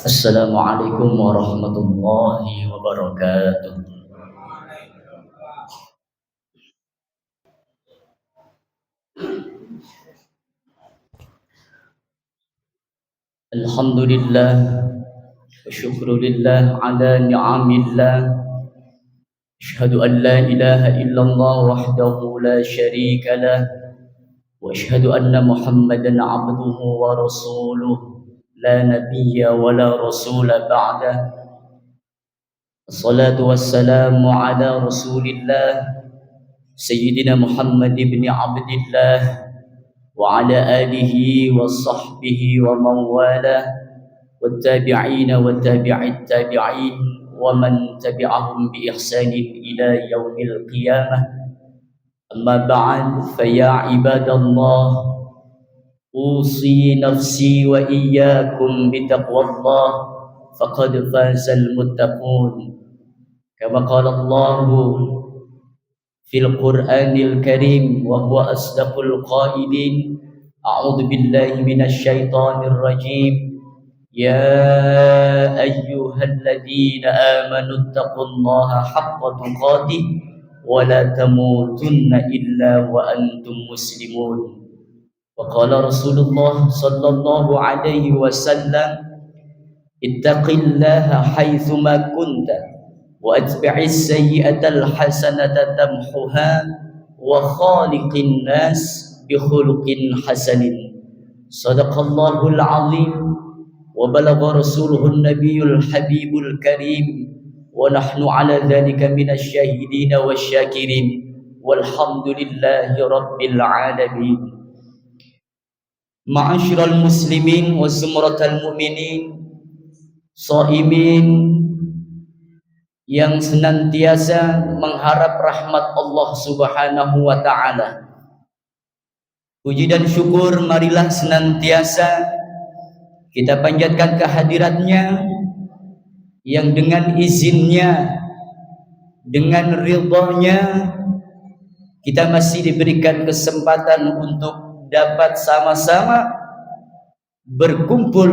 Assalamualaikum warahmatullahi wabarakatuh. Alhamdulillah wa syukrulillah ala ni'amillah. Asyhadu an la ilaha illallah wahdahu la syarika lah wa asyhadu anna Muhammadan abduhu wa rasuluh la nabiyya wa la rasula ba'dah. Assalatu wassalamu ala rasulillah Sayyidina Muhammad ibn Abdillah wa ala alihi wa sahbihi wa man wala والتابعين والتابع التابعين ومن تبعهم بإحسان إلى يوم القيامة. أما بعد فيا عباد الله أوصي نفسي وإياكم بتقوى الله فقد فاز المتقون كما قال الله في القرآن الكريم وهو أصدق القائلين. أعوذ بالله من الشيطان الرجيم. يا أيها الذين آمنوا اتقوا الله حق تقاته ولا تموتن إلا وأنتم مسلمون. وقال رسول الله صلى الله عليه وسلم اتق الله حيثما كنت وأتبع السيئة الحسنة تمحها وخالق الناس بخلق حسن. صدق الله العظيم وبلغ رسوله النبي الحبيب الكريم ونحن على ذلك من الشاهدين والشاكرين والحمد لله رب العالمين. Ma'asyiral muslimin wa zumratal mu'minin, shaimin yang senantiasa mengharap rahmat Allah Subhanahu wa taala. Puji dan syukur marilah senantiasa kita panjatkan kehadiratnya yang dengan izinnya, dengan ridhonya kita masih diberikan kesempatan untuk dapat sama-sama berkumpul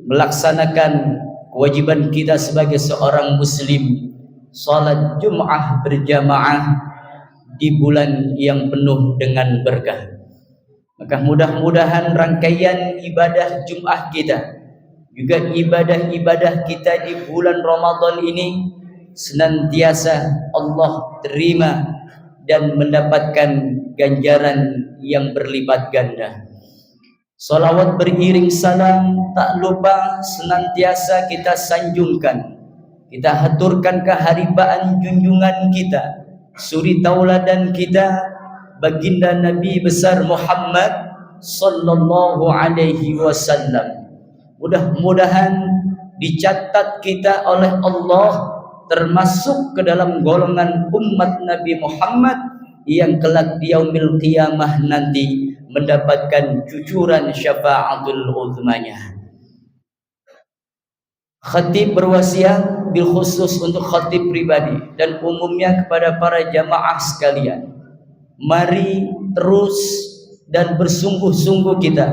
melaksanakan kewajiban kita sebagai seorang muslim, salat Jum'ah berjamaah di bulan yang penuh dengan berkah. Maka mudah-mudahan rangkaian ibadah Jum'ah kita, juga ibadah-ibadah kita di bulan Ramadan ini senantiasa Allah terima dan mendapatkan ganjaran yang berlipat ganda. Salawat beriring salam tak lupa senantiasa kita sanjungkan, kita haturkan keharibaan junjungan kita, suri tauladan kita, baginda Nabi besar Muhammad sallallahu alaihi wasallam. Mudah-mudahan dicatat kita oleh Allah termasuk ke dalam golongan umat Nabi Muhammad yang kelak di yaumil qiyamah nanti mendapatkan cucuran syafaatul uzmanya. Khatib berwasiat bil khusus untuk khatib pribadi dan umumnya kepada para jamaah sekalian. Mari terus dan bersungguh-sungguh kita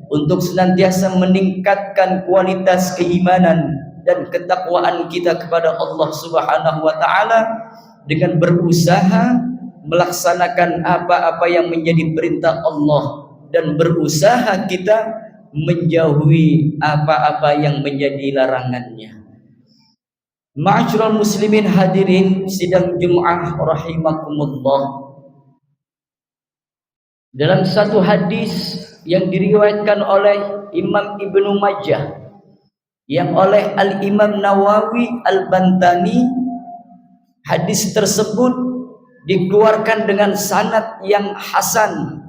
untuk senantiasa meningkatkan kualitas keimanan dan ketakwaan kita kepada Allah Subhanahu wa taala dengan berusaha melaksanakan apa-apa yang menjadi perintah Allah dan berusaha kita menjauhi apa-apa yang menjadi larangannya. Ma'asyiral muslimin hadirin sidang Jum'ah rahimakumullah. Dalam satu hadis yang diriwayatkan oleh Imam Ibnu Majah yang oleh Al-Imam Nawawi Al-Bantani, hadis tersebut dikeluarkan dengan sanad yang hasan.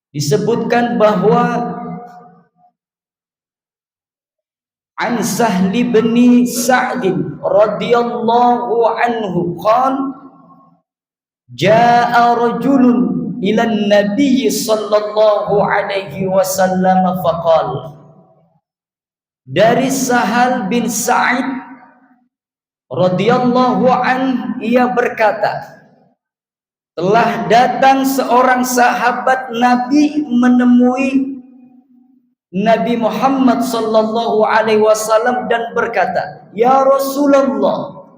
Disebutkan bahwa an Sahli bin Sa'd radhiyallahu anhu qala jaa rajulun ila an-nabiy sallallahu alaihi wasallam faqala. Dari Sahal bin Sa'id radhiyallahu an, ia berkata, telah datang seorang sahabat Nabi menemui Nabi Muhammad sallallahu alaihi wasallam dan berkata, "Ya Rasulullah,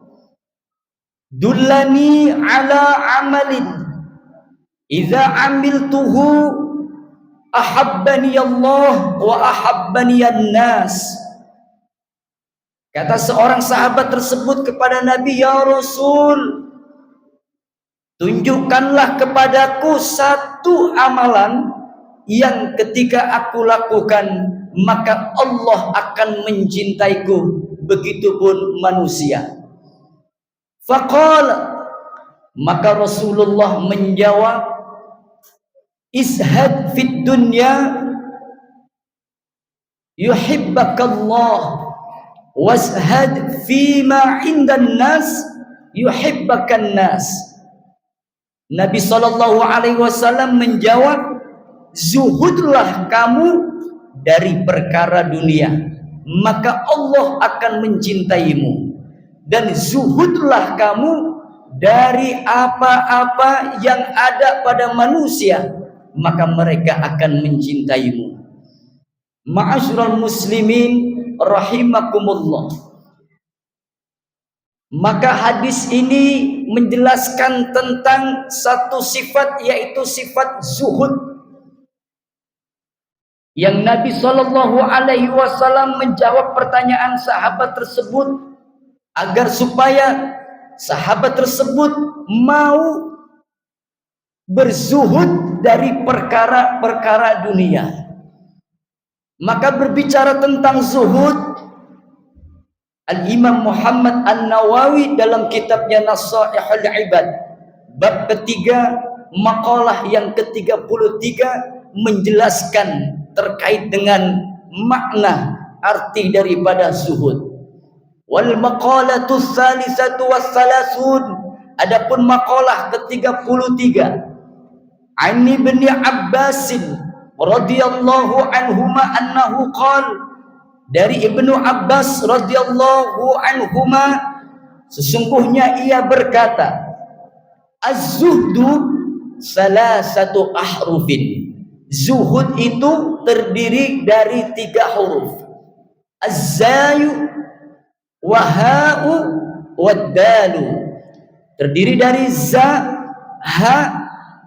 dullani ala amalin idza amiltuhu ahabbani Allah wa ahabbani an-nas." Kata seorang sahabat tersebut kepada Nabi, "Ya Rasul, tunjukkanlah kepadaku satu amalan yang ketika aku lakukan maka Allah akan mencintaiku, begitupun manusia." Faqala, maka Rasulullah menjawab, "Izhad fid dunya yuhibbakallah, wazhad fima indan nas yuhibbakan nas." Nabi sallallahu alaihi wasallam menjawab, "Zuhudlah kamu dari perkara dunia, maka Allah akan mencintaimu. Dan zuhudlah kamu dari apa-apa yang ada pada manusia, maka mereka akan mencintaimu." Ma'asyiral muslimin rahimakumullah. Maka hadis ini menjelaskan tentang satu sifat, yaitu sifat zuhud, yang Nabi sallallahu alaihi wasallam menjawab pertanyaan sahabat tersebut agar supaya sahabat tersebut mau berzuhud dari perkara-perkara dunia. Maka berbicara tentang zuhud, Al-Imam Muhammad An-Nawawi dalam kitabnya Nasaihul Ibad bab ketiga, maqalah yang ke-33 menjelaskan terkait dengan makna arti daripada zuhud. Wal maqalatu tsalisatu wassalasun, adapun maqalah ke-33, An Ibnu Abbas radhiyallahu anhuma annahu qala, dari Ibnu Abbas radhiyallahu anhuma sesungguhnya ia berkata, az-zuhdu salasatu ahrufin. Zuhud itu terdiri dari 3 huruf. Az-zayu wa ha'u wad dalu. Terdiri dari za, ha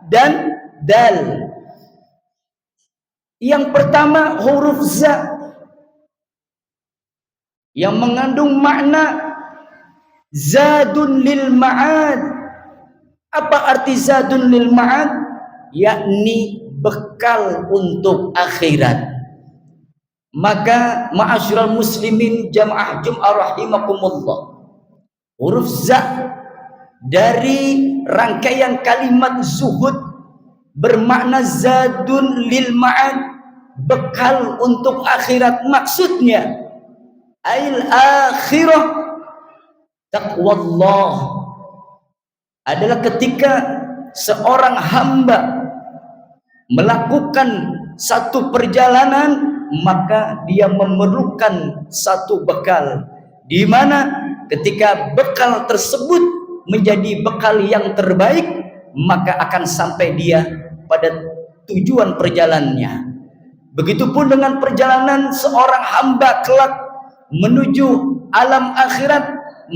dan dal. Yang pertama huruf za yang mengandung makna zadun lil ma'ad. Apa arti zadun lil ma'ad? Yakni bekal untuk akhirat. Maka ma'asyiral muslimin jamaah Jum'ah rahimakumullah, huruf za dari rangkaian kalimat zuhud bermakna zadun lil ma'ad, bekal untuk akhirat. Maksudnya ail akhirah taqwallah, adalah ketika seorang hamba melakukan satu perjalanan, maka dia memerlukan satu bekal, di mana ketika bekal tersebut menjadi bekal yang terbaik, maka akan sampai dia pada tujuan perjalanannya. Begitupun dengan perjalanan seorang hamba kelak menuju alam akhirat,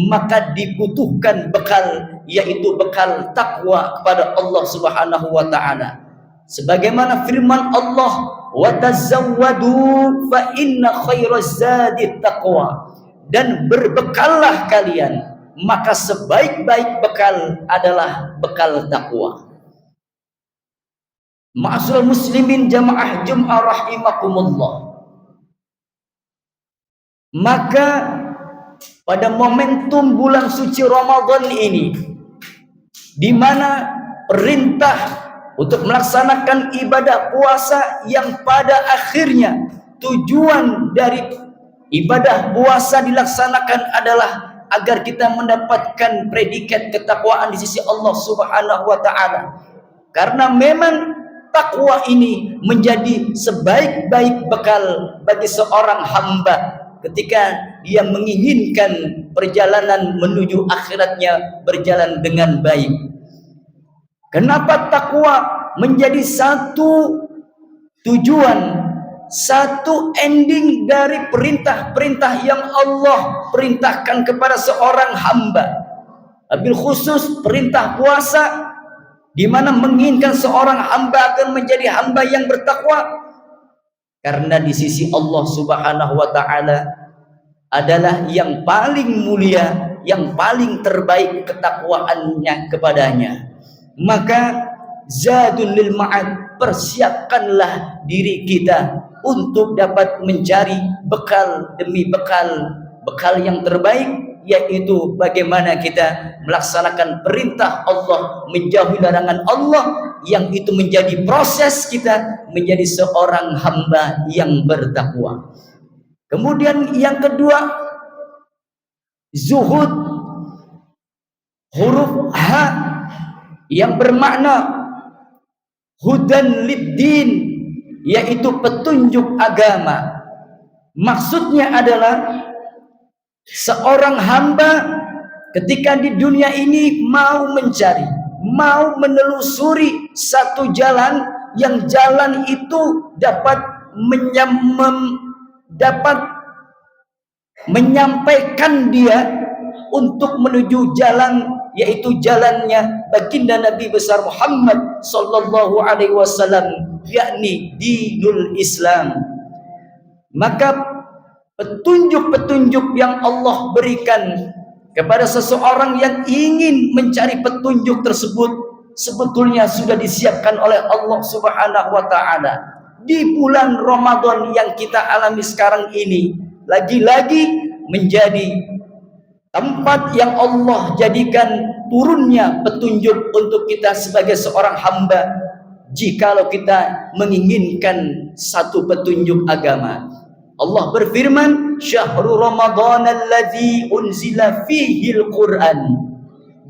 maka dibutuhkan bekal, yaitu bekal takwa kepada Allah Subhanahu wa taala. Sebagaimana firman Allah, "Wa tazawwadu fa inna khairaz zadi taqwa." Dan berbekallah kalian, maka sebaik-baik bekal adalah bekal takwa. Ma'asyiral muslimin jamaah Jum'ah rahimakumullah. Maka pada momentum bulan suci Ramadan ini, di mana perintah untuk melaksanakan ibadah puasa yang pada akhirnya tujuan dari ibadah puasa dilaksanakan adalah agar kita mendapatkan predikat ketakwaan di sisi Allah Subhanahu wa taala. Karena memang takwa ini menjadi sebaik-baik bekal bagi seorang hamba ketika dia menginginkan perjalanan menuju akhiratnya berjalan dengan baik. Kenapa takwa menjadi satu tujuan, satu ending dari perintah-perintah yang Allah perintahkan kepada seorang hamba. Wabil khusus perintah puasa, di mana menginginkan seorang hamba akan menjadi hamba yang bertakwa. Karena di sisi Allah Subhanahu wa taala adalah yang paling mulia, yang paling terbaik ketakwaannya kepadanya. Maka zadun lil ma'ad, persiapkanlah diri kita untuk dapat mencari bekal demi bekal yang terbaik, yaitu bagaimana kita melaksanakan perintah Allah, menjauhi larangan Allah, yang itu menjadi proses kita menjadi seorang hamba yang bertakwa. Kemudian yang kedua, zuhud, huruf H yang bermakna hudan lid-din, yaitu petunjuk agama. Maksudnya adalah seorang hamba ketika di dunia ini mau mencari, mau menelusuri satu jalan, yang jalan itu dapat menyampaikan dia untuk menuju jalan, yaitu jalannya baginda Nabi besar Muhammad sallallahu alaihi wasallam, yakni dinul Islam. Maka petunjuk-petunjuk yang Allah berikan kepada seseorang yang ingin mencari petunjuk tersebut sebetulnya sudah disiapkan oleh Allah Subhanahu wa taala. Di bulan Ramadan yang kita alami sekarang ini, lagi-lagi menjadi tempat yang Allah jadikan turunnya petunjuk untuk kita sebagai seorang hamba, jikalau kita menginginkan satu petunjuk agama. Allah berfirman, syahrul Ramadan alladzi unzila fihi al-Quran.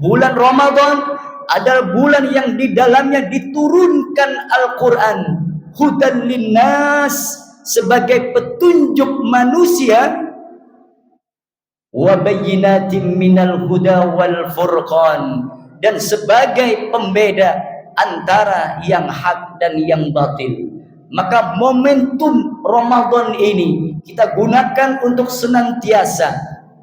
Bulan Ramadan adalah bulan yang di dalamnya diturunkan Al-Quran, hudan linnas, sebagai petunjuk manusia, wa bayyinatin minal huda wal furqan, dan sebagai pembeda antara yang hak dan yang batil. Maka momentum Ramadan ini kita gunakan untuk senantiasa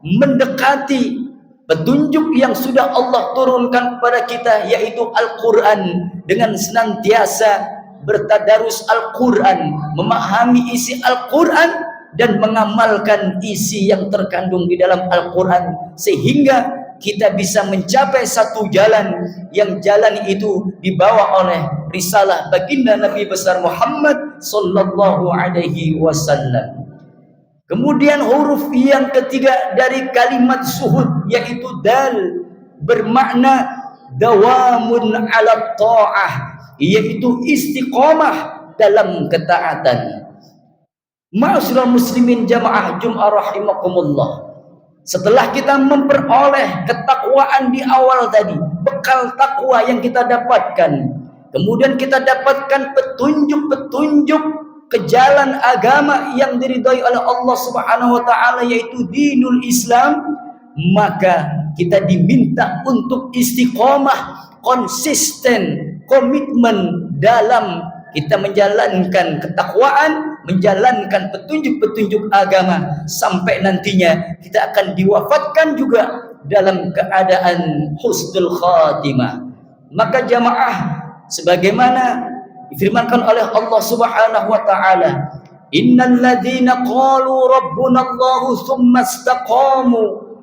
mendekati petunjuk yang sudah Allah turunkan kepada kita, yaitu Al-Quran, dengan senantiasa bertadarus Al-Quran, memahami isi Al-Quran dan mengamalkan isi yang terkandung di dalam Al-Quran, sehingga kita bisa mencapai satu jalan, yang jalan itu dibawa oleh risalah baginda Nabi besar Muhammad sallallahu alaihi wasallam. Kemudian huruf yang ketiga dari kalimat suhud, yaitu dal, bermakna dawamun ala ta'ah, yaitu istiqomah dalam ketaatan. Ma'asyiral muslimin jamaah Jum'ah rahimakumullah, setelah kita memperoleh ketakwaan di awal tadi, bekal takwa yang kita dapatkan, kemudian kita dapatkan petunjuk-petunjuk ke jalan agama yang diridhai oleh Allah Subhanahu wa taala, yaitu dinul Islam, maka kita diminta untuk istiqomah, konsisten, komitmen dalam kita menjalankan ketakwaan, menjalankan petunjuk-petunjuk agama, sampai nantinya kita akan diwafatkan juga dalam keadaan husnul khatimah. Maka jamaah, sebagaimana difirmankan oleh Allah Subhanahu wa taala, innal ladzina qalu rabbuna Allahu tsumma istaqamu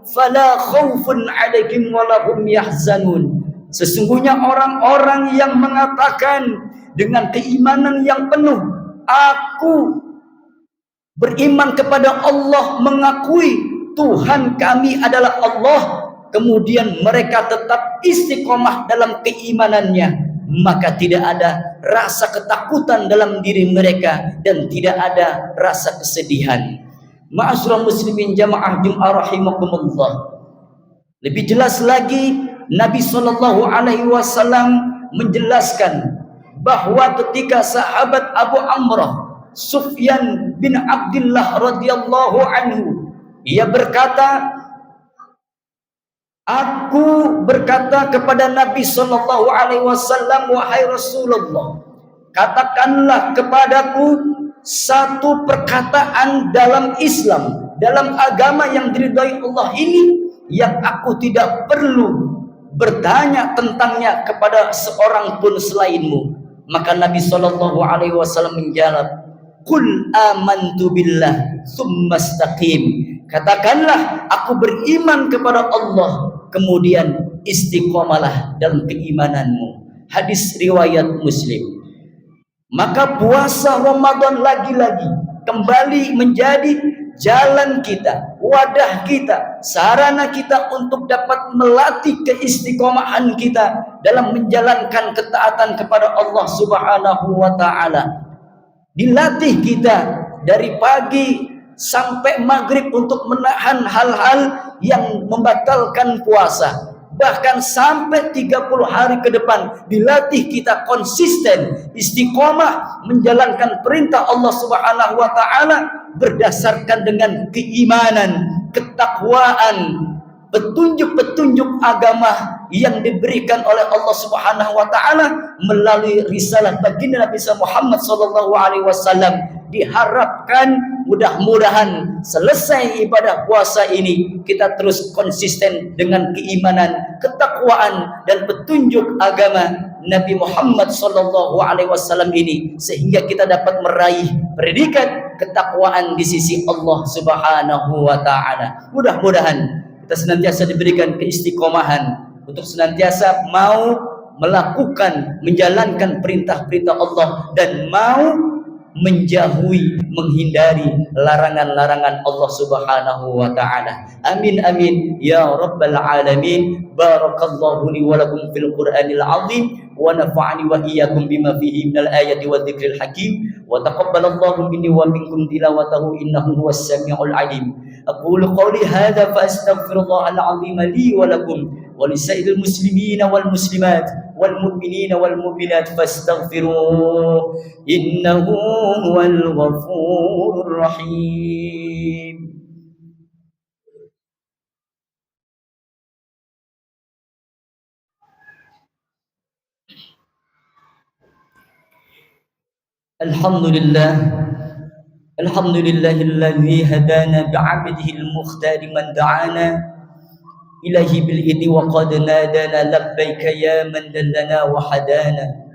fala khaufun 'alaihim wa lahum yahzanun. Sesungguhnya orang-orang yang mengatakan dengan keimanan yang penuh, aku beriman kepada Allah, mengakui Tuhan kami adalah Allah, kemudian mereka tetap istiqomah dalam keimanannya, maka tidak ada rasa ketakutan dalam diri mereka dan tidak ada rasa kesedihan. Ma'asyiral muslimin jamaah Jum'ah rahimakumullah, lebih jelas lagi Nabi sallallahu alaihi wasallam menjelaskan bahwa ketika sahabat Abu Amrah Sufyan bin Abdullah radhiyallahu anhu, ia berkata, aku berkata kepada Nabi sallallahu alaihi wasallam, wahai Rasulullah, katakanlah kepadaku satu perkataan dalam Islam, dalam agama yang diridhai Allah ini, yang aku tidak perlu bertanya tentangnya kepada seorang pun selainmu. Maka Nabi SAW menjawab, Qul amantu billah tsumma istaqim. Katakanlah, aku beriman kepada Allah, kemudian istiqomalah dalam keimananmu. Hadis riwayat Muslim. Maka puasa Ramadan lagi-lagi kembali menjadi jalan kita, wadah kita, sarana kita untuk dapat melatih keistiqomahan kita dalam menjalankan ketaatan kepada Allah Subhanahu wa taala. Dilatih kita dari pagi sampai maghrib untuk menahan hal-hal yang membatalkan puasa. Bahkan sampai 30 hari ke depan dilatih kita konsisten istiqomah menjalankan perintah Allah Subhanahu wa taala berdasarkan dengan keimanan, ketakwaan, petunjuk-petunjuk agama yang diberikan oleh Allah Subhanahu wa taala melalui risalah baginda Nabi Muhammad sallallahu alaihi wasallam. Diharapkan mudah-mudahan selesai ibadah puasa ini kita terus konsisten dengan keimanan, ketakwaan dan petunjuk agama Nabi Muhammad sallallahu alaihi wasallam ini, sehingga kita dapat meraih predikat ketakwaan di sisi Allah Subhanahu wa taala. Mudah-mudahan kita senantiasa diberikan keistiqomahan untuk senantiasa mau melakukan, menjalankan perintah-perintah Allah dan mau menjauhi, menghindari larangan-larangan Allah Subhanahu wa taala. Amin amin ya rabbal alamin. Barakallahu li wa lakum fil Qur'anil azim wa nafa'ani wa iyyakum bima fihi minal ayati wadh-dhikril hakim wa taqabbalallahu minni wa minkum tilawatahu innahu huwas samiul alim. Aqulu qawli hadza fa astaghfirullahal azim li wa lakum wa lisairil muslimina wal muslimat wal mu'minina wal mu'minat fastaghfiruhu innahu huwal ghafurur rahim. Alhamdulillah, alhamdulillahilladzi hadana bi'abdihi al-mukhtar man da'ana ilahi bil idni wa qad nadana labbaika ya man dallana wa hadana.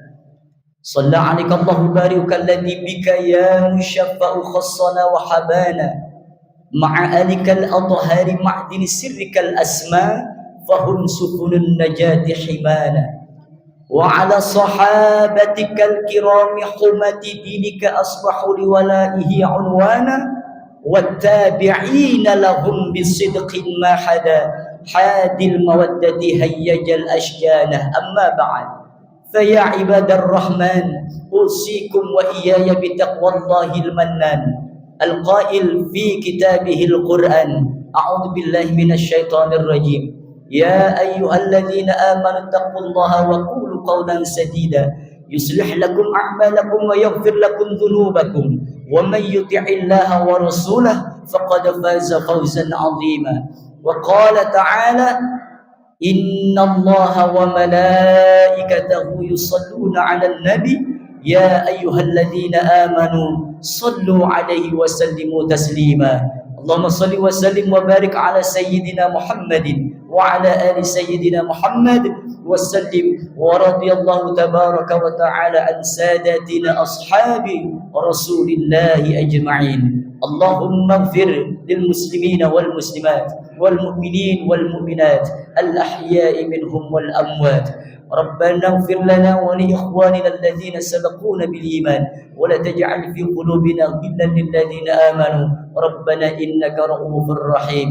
Shalla 'alaika Allahu barika alladhi bika ya mushaffa'u khassana wa habana ma'a alika al-athhari ma'dini sirrika al-asma fahum sufunun najati himana. وعلى صحابتك الكرام حمة دينك أصبحوا لولائه عنوانا والتابعين لهم بصدق ما حدا حاد المودة هيج الأشجان. أما بعد فيا عباد الرحمن أوصيكم وإياي بتقوى الله المنان القائل في كتابه القرآن أعوذ بالله من الشيطان الرجيم يا أيها الذين آمنوا اتقوا الله وقولوا قولا سديدا يصلح لكم أعمالكم ويغفر لكم ذنوبكم ومن يطع الله ورسوله فقد فاز فوزا عظيما. وقال تعالى إن الله وملائكته يصلون على النبي يا أيها الذين آمنوا صلوا عليه وسلموا تسليما. اللهم صل وسلم وبارك على سيدنا محمد وعلى آل سيدنا محمد وسلم. ورضي الله تبارك وتعالى عن ساداتنا أصحاب رسول الله أجمعين. اللهم اغفر للمسلمين والمسلمات والمؤمنين والمؤمنات الأحياء منهم والأموات. ربنا اغفر لنا ولإخواننا الذين سبقونا بالإيمان ولا تجعل في قلوبنا غلا للذين آمنوا ربنا إنك رؤوف رحيم.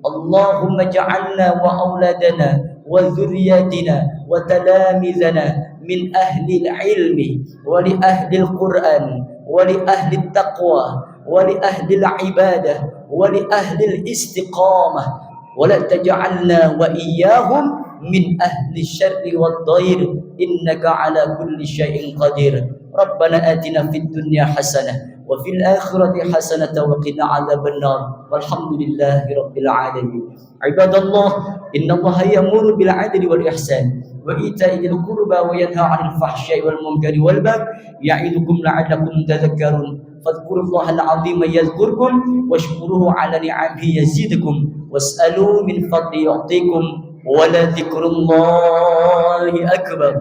اللهم اجعلنا وأولادنا وذرياتنا وتلامذنا من أهل العلم ولأهل القرآن ولأهل التقوى ولأهل العبادة ولأهل الاستقامة ولا تجعلنا وإياهم من أهل الشر والضير إنك على كل شيء قدير. ربنا آتنا في الدنيا حسنة وفي الآخرة حسنة وقنا عذاب النار والحمد لله رب العالمين. عباد الله إن الله يأمر بالعدل والإحسان وإيتاء ذي القربى وينهى عن الفحشاء والمنكر والبغي يعظكم لعلكم تذكرون fadhkurullahal azima yadhkurkum washkuruhu ala ni'amihi yazidukum was'alu min fadli yu'tikum wa la dzikrullahi akbar.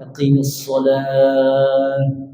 Aqimus shalah.